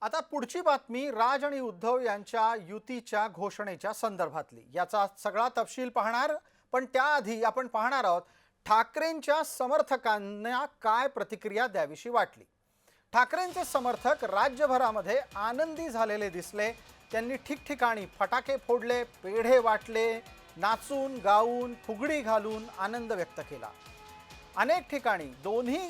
आता पुढची बातमी राज आणि उद्धव यांच्या युतीच्या घोषणेच्या संदर्भातली। याचा सगळा तपशील पाहणार, पण त्याआधी आपण पाहणार आहोत ठाकरेंच्या समर्थकांना काय प्रतिक्रिया द्यावीशी वाटली। ठाकरेंचे समर्थक राज्यभरामध्ये आनंदी झालेले दिसले। त्यांनी ठिकठिकाणी फटाके फोडले, पेढे वाटले, नाचून गाऊन फुगडी घालून आनंद व्यक्त केला। अनेक ठिकाणी दोन्ही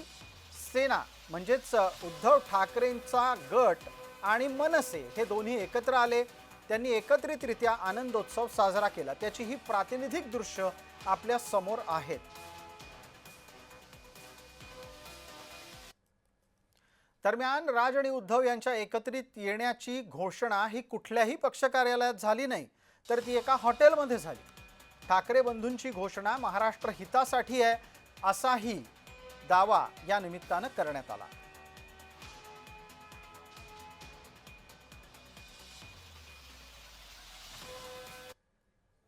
सेना म्हणजेच उद्धव ठाकरेंचा गट आणि मनसे हे दोन्ही एकत्र आले। त्यांनी एकत्रितरित्या आनंदोत्सव साजरा केला। त्याची ही प्रातिनिधिक दृश्य आपल्या समोर आहेत। दरम्यान राज आणि उद्धव यांच्या एकत्रित येण्याची घोषणा ही कुठल्याही पक्ष कार्यालयात झाली नाही, तर ती एका हॉटेलमध्ये झाली। ठाकरे बंधूंची घोषणा महाराष्ट्र हितासाठी आहे असाही दावा या निमित्तानं करण्यात आला।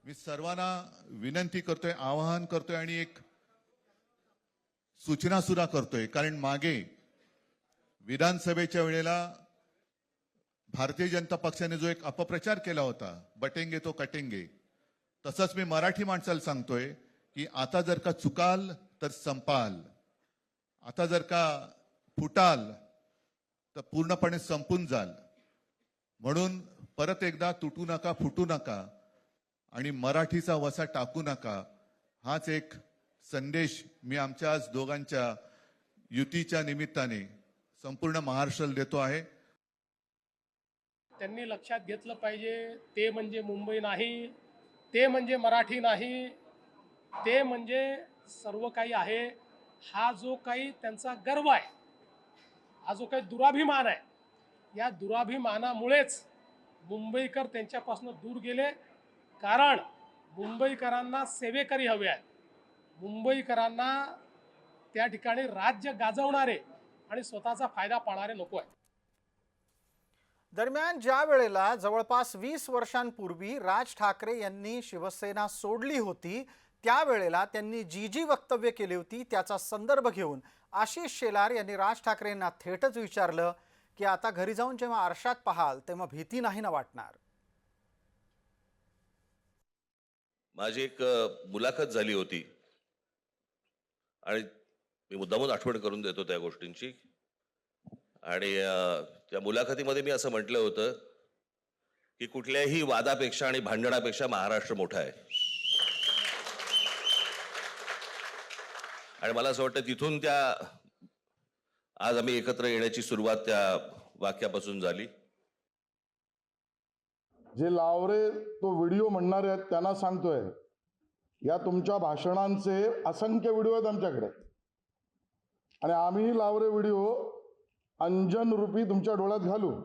मी सर्वांना विनंती करतोय, आवाहन करतोय आणि एक सूचना सुद्धा करतोय, कारण मागे विधानसभेच्या वेळेला भारतीय जनता पक्षाने जो एक अपप्रचार केला होता, बटेंगे तो कटेंगे, तसंच मी मराठी माणसाला सांगतोय की आता जर का चुकाल तर संपाल, आता जर का फुटाल तर पूर्णपणे संपून जाल। म्हणून परत एकदा तुटू नका, फुटू नका आणि मराठीचा वसा टाकू नका, हाच एक संदेश मी आमच्या आज दोघांच्या युतीच्या निमित्ताने संपूर्ण महाराष्ट्राला देतो आहे। त्यांनी लक्षात घेतलं पाहिजे, ते म्हणजे मुंबई नाही, ते म्हणजे मराठी नाही, ते म्हणजे सर्व काही आहे। हा जो काही त्यांचा गर्व आहे, हा जो काही दुराभिमान आहे, या दुराभिमानामुळेच मुंबईकर त्यांच्यापासून दूर गेले। कारण मुंबईकरांना सेवेकरी हवे आहेत, मुंबईकरांना त्या ठिकाणी राज्य गाजवणारे आणि स्वतःचा फायदा पाहणारे नको आहे। दरम्यान ज्या वेळेला जवळपास 20 वर्षांपूर्वी राज ठाकरे यांनी शिवसेना सोडली होती, त्यावेळेला त्यांनी जी वक्तव्य केली होती त्याचा संदर्भ घेऊन आशिष शेलार यांनी राज ठाकरेंना थेटच विचारलं की आता घरी जाऊन जेव्हा आरशात पाहाल तेव्हा भीती नाही ना वाटणार। माझी एक मुलाखत झाली होती आणि मी मुद्दामून आठवण करून देतो त्या गोष्टींची। आणि त्या मुलाखतीमध्ये मी असं म्हटलं होतं की कुठल्याही वादापेक्षा आणि भांडणापेक्षा महाराष्ट्र मोठा आहे। आणि मला असं वाटतं तिथून त्या आज आम्ही एकत्र येण्याची सुरुवात त्या वाक्यापासून झाली। जे लावरे तो व्हिडिओ म्हणणारे आहेत त्यांना सांगतोय, या तुमच्या भाषणांचे असंख्य व्हिडिओ आहेत आमच्याकडे, आणि आम्ही लावरे व्हिडिओ अंजन रूपी तुमच्या डोळ्यात घालू।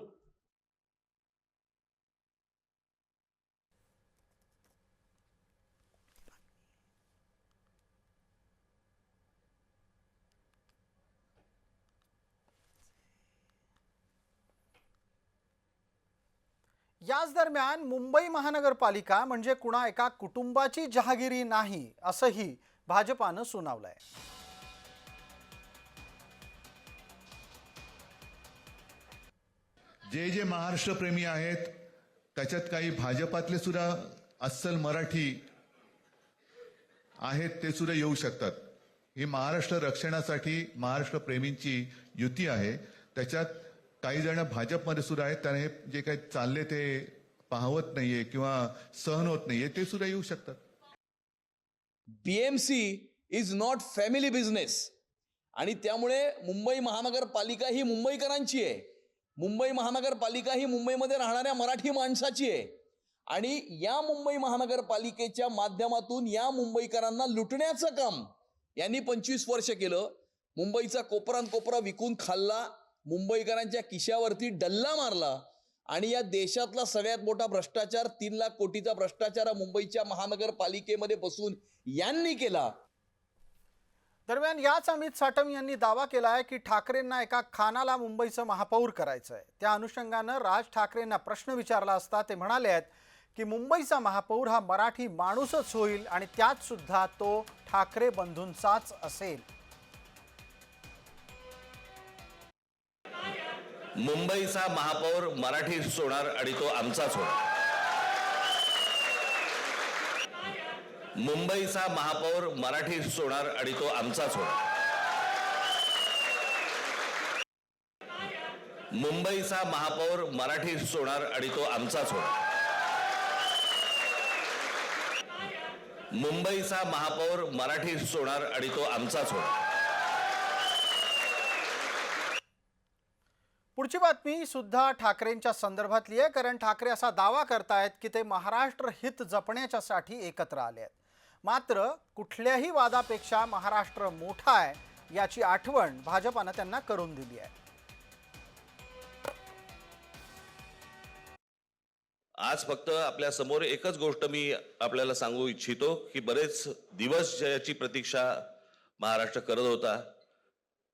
याच दरम्यान मुंबई महानगरपालिका म्हणजे कुणा एका कुटुंबाची जहागिरी नाही असंही भाजपानं सुनावलंय। जे महाराष्ट्र प्रेमी आहेत त्याच्यात काही भाजपातले सुद्धा अस्सल मराठी आहेत, ते सुद्धा येऊ शकतात। ही महाराष्ट्र रक्षणासाठी महाराष्ट्र प्रेमींची युती आहे। त्याच्यात काही जण भाजपमध्ये सुद्धा आहेत, त्याने हे जे काही चालले ते पाहवत नाहीये किंवा सहन होत नाहीये, ते सुद्धा येऊ शकतात। BMC is not family business, आणि त्यामुळे मुंबई महानगरपालिका ही मुंबईकरांची आहे। मुंबई महानगरपालिका ही मुंबईमध्ये राहणाऱ्या मराठी माणसाची आहे, आणि या मुंबई महानगरपालिकेच्या माध्यमातून या मुंबईकरांना लुटण्याचं काम यांनी 25 वर्ष केलं। मुंबईचा कोपरान कोपरा विकून खाल्ला, मुंबईकरांच्या खिशावरती डल्ला मारला, आणि या देशातला सगळ्यात मोठा भ्रष्टाचार 3 लाख कोटीचा भ्रष्टाचार मुंबईच्या महानगरपालिकेमध्ये बसून यांनी केला। दरम्यान याच अमित साटम यांनी दावा केलाय की ठाकरेंना एका खानाला मुंबईचं महापौर करायचंय। त्या अनुषंगानं राज ठाकरेंना प्रश्न विचारला असता ते म्हणाले आहेत की मुंबईचा महापौर हा मराठी माणूसच होईल आणि त्यात सुद्धा तो ठाकरे बंधूंचाच असेल। मुंबईचा महापौर मराठीच होणार आणि तो आमचाच होणार. मुंबईचा महापौर मराठीच होणार आणि तो आमचाच होणार. मुंबईचा महापौर मराठीच होणार आणि तो आमचाच होणार. मुंबईचा महापौर मराठीच होणार आणि तो आमचाच होणार. पुढची बातमी सुद्धा ठाकरेंच्या संदर्भातली आहे, कारण ठाकरे असा दावा करतायत की ते महाराष्ट्र हित जपण्याच्यासाठी एकत्र आले आहेत. मात्र कुठल्याही वादापेक्षा महाराष्ट्र मोठा आहे याची आठवण भाजपानं त्यांना करून दिली आहे. आज फक्त आपल्या समोर एकच गोष्ट मी आपल्याला सांगू इच्छितो की बरेच दिवस ज्याची प्रतीक्षा महाराष्ट्र करत होता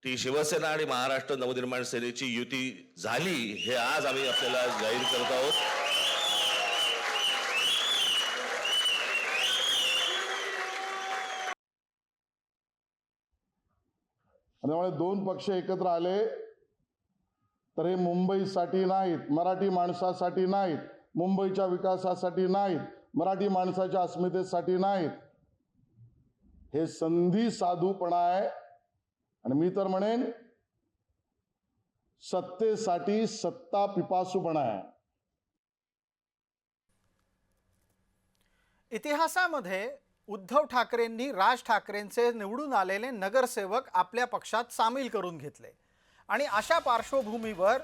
ती शिवसेना आणि महाराष्ट्र नवनिर्माण सेनेची युती झाली हे आज आम्ही आपल्याला जाहीर करत आहोत. आणि त्यामुळे दोन पक्ष एकत्र आले तर हे मुंबईसाठी नाहीत, मराठी माणसासाठी नाहीत, मुंबईच्या विकासासाठी नाहीत, मराठी माणसाच्या अस्मितेसाठी नाहीत. हे संधी साधूपणा आहे. आणि मी तर म्हणेन सत्तेसाठी सत्ता पिपासूपणा आहे. इतिहासामध्ये उद्धव ठाकरेंनी राज ठाकरेंचे निवडून आलेले नगरसेवक आपल्या पक्षात सामील करून घेतले आणि अशा पार्श्वभूमीवर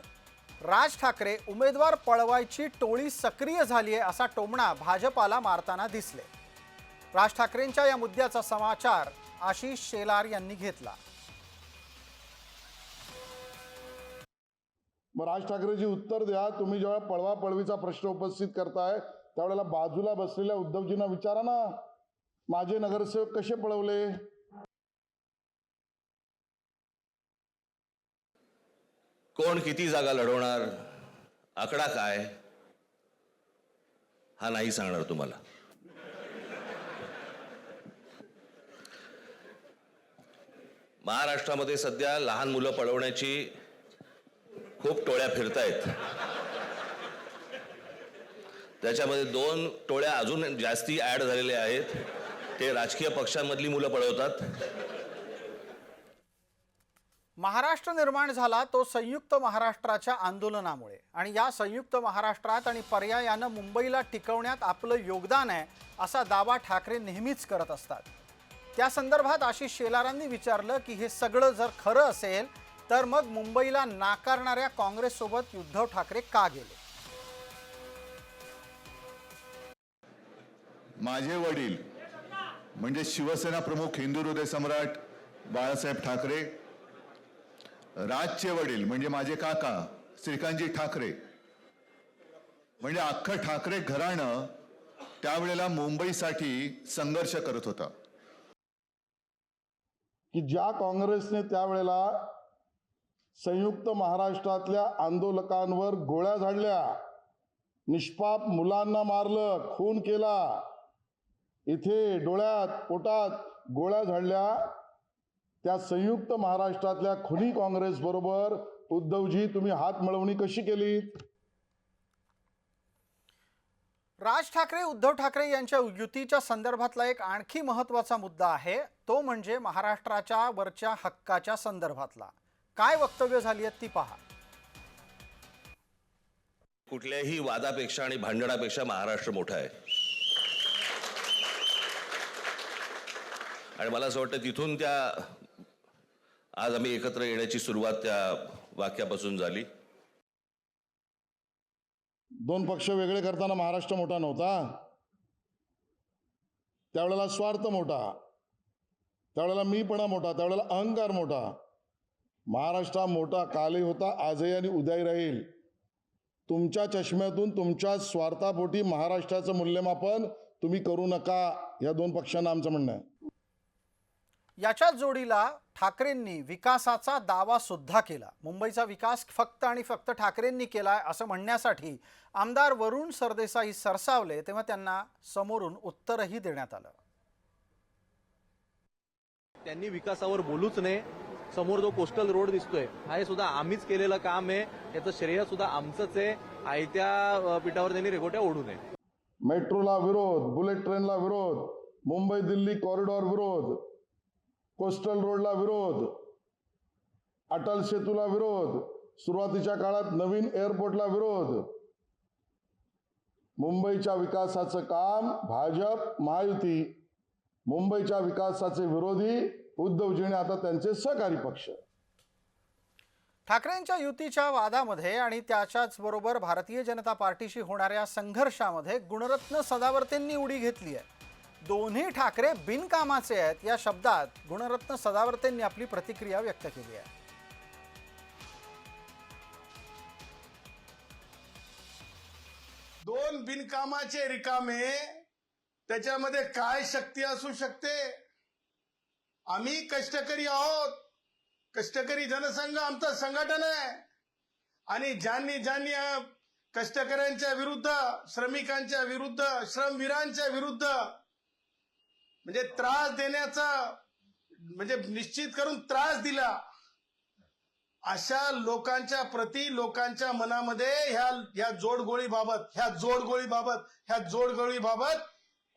राज ठाकरे उमेदवार पळवायची टोळी सक्रिय झाली आहे असा टोमणा भाजपाला मारताना दिसले. राज ठाकरेंच्या या मुद्द्याचा समाचार आशिष शेलार यांनी घेतला. मग राज ठाकरेजी उत्तर द्या. तुम्ही जेव्हा पळवापळवीचा प्रश्न उपस्थित करताय त्यावेळेला बाजूला बसलेल्या उद्धवजींना विचारा ना, माझे नगरसेवक कसे पळवले. कोण किती जागा लढवणार, आकडा काय हा नाही सांगणार तुम्हाला. महाराष्ट्रामध्ये सध्या लहान मुलं पळवण्याची खूप टोळ्या फिरतायत. त्याच्यामध्ये 2 टोळ्या अजून जास्ती ऍड झालेल्या आहेत. ते राजकीय पक्षांमधली मुलं पळवतात. महाराष्ट्र निर्माण झाला तो संयुक्त महाराष्ट्राच्या आंदोलनामुळे आणि या संयुक्त महाराष्ट्रात आणि पर्यायानं मुंबईला टिकवण्यात आपलं योगदान आहे असा दावा ठाकरे नेहमीच करत असतात. त्या संदर्भात आशिष शेलारांनी विचारलं की हे सगळं जर खरं असेल तर मग मुंबईला नाकारणाऱ्या काँग्रेससोबत उद्धव ठाकरे का गेले. माझे वडील म्हणजे शिवसेना प्रमुख हिंदू हृदय सम्राट बाळासाहेब ठाकरे, राजचे वडील म्हणजे माझे काका श्रीकांतजी ठाकरे, म्हणजे अख्खं ठाकरे घराणं त्यावेळेला मुंबईसाठी संघर्ष करत होता. की ज्या काँग्रेसने त्यावेळेला संयुक्त महाराष्ट्रातल्या आंदोलकांवर गोळ्या झाडल्या, निष्पाप मुलांना मारलं, खून केला, इथे डोळ्यात पोटात गोळ्या झाडल्या, त्या संयुक्त महाराष्ट्रातल्या खुनी काँग्रेस बरोबर उद्धवजी तुम्ही हात मिळवणी कशी केली. राज ठाकरे उद्धव ठाकरे यांच्या युतीच्या संदर्भातला एक आणखी महत्त्वाचा मुद्दा आहे, तो म्हणजे महाराष्ट्राच्या वरच्या हक्काच्या संदर्भातला. काय वक्तव्य झाली आहेत ती पहा. कुठल्याही वादापेक्षा आणि भांडणापेक्षा महाराष्ट्र मोठा आहे. आणि मला असं वाटतं तिथून आज आम्ही एकत्र येण्याची सुरुवात त्या वाक्यापासून झाली. 2 पक्ष वेगळे करताना महाराष्ट्र मोठा नव्हता. त्यावेळेला स्वार्थ मोठा, त्यावेळेला मीपणा मोठा, त्यावेळेला अहंकार मोठा. महाराष्ट्र मोठा कालही होता, आजही आणि उद्याही राहील. तुमच्या चष्म्यातून तुमच्या स्वार्थापोटी महाराष्ट्राचं मूल्यमापन तुम्ही करू नका, या 2 पक्षांना आमचं म्हणणं आहे. याच्याच जोडीला ठाकरेंनी विकासाचा दावा सुद्धा केला. मुंबईचा विकास फक्त आणि फक्त ठाकरेंनी केलाय असं म्हणण्यासाठी आमदार वरुण सरदेसाई सरसावले तेव्हा त्यांना समोरून उत्तरही देण्यात आलं. त्यांनी विकासावर बोलूच नये, समोर जो कोस्टल रोड दिसतोय हा हे सुद्धा आम्हीच केलेलं काम आहे, याचं श्रेय सुद्धा आमचंच आहे. आयत्या पिठावर त्यांनी रेघोट्या ओढू नये. मेट्रोला विरोध, बुलेट ट्रेनला विरोध, मुंबई दिल्ली कॉरिडॉर विरोध, कोस्टल रोडला विरोध, अटल सेतूला विरोध, सुरुवातीच्या काळात नवीन एअरपोर्टला विरोध. मुंबईच्या विकासाचं काम भाजप महायुती, मुंबईच्या विकासाचे विरोधी उद्धवजी आणि आता त्यांचे सहकारी पक्ष. ठाकरेंच्या युतीच्या वादामध्ये आणि त्याच्याच बरोबर भारतीय जनता पार्टीशी होणाऱ्या संघर्षामध्ये गुणरत्न सदावर्तेंनी उडी घेतली आहे. दोन्ही ठाकरे बिनकामाचे आहेत या शब्दात गुणरत्न सदावर्तेंनी आपली प्रतिक्रिया व्यक्त केली आहे. दोन बिनकामाचे रिकामे, त्याच्यामध्ये काय शक्ती असू शकते? आम्ही कष्टकरी आहोत, कष्टकरी जनसंघ आमचं संघटन आहे आणि ज्यांनी ज्यांनी कष्टकऱ्यांच्या विरुद्ध, श्रमिकांच्या विरुद्ध, श्रमवीरांच्या विरुद्ध म्हणजे त्रास देण्याचा म्हणजे निश्चित करून त्रास दिला, अशा लोकांच्या प्रती लोकांच्या मनामध्ये ह्या जोडगोळीबाबत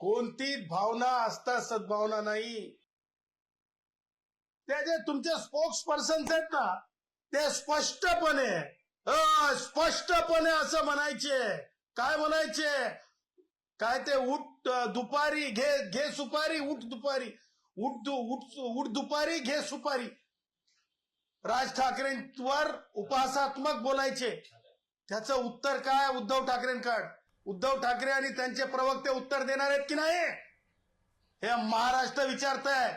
कोणती भावना असता सद्भावना नाही. ते जे तुमचे स्पोक्स पर्सन्स आहेत ना, ते स्पष्टपणे असं म्हणायचे. काय म्हणायचे? काय ते उठ दुपारी घे सुपारी, उठ दुपारी, उठ दुपारी घे सुपारी. राज ठाकरेंवर उपहासात्मक बोलायचे. त्याचं उत्तर काय उद्धव ठाकरेंकडे? उद्धव ठाकरे आणि त्यांचे प्रवक्ते उत्तर देणार आहेत की नाही हे महाराष्ट्र विचारतंय.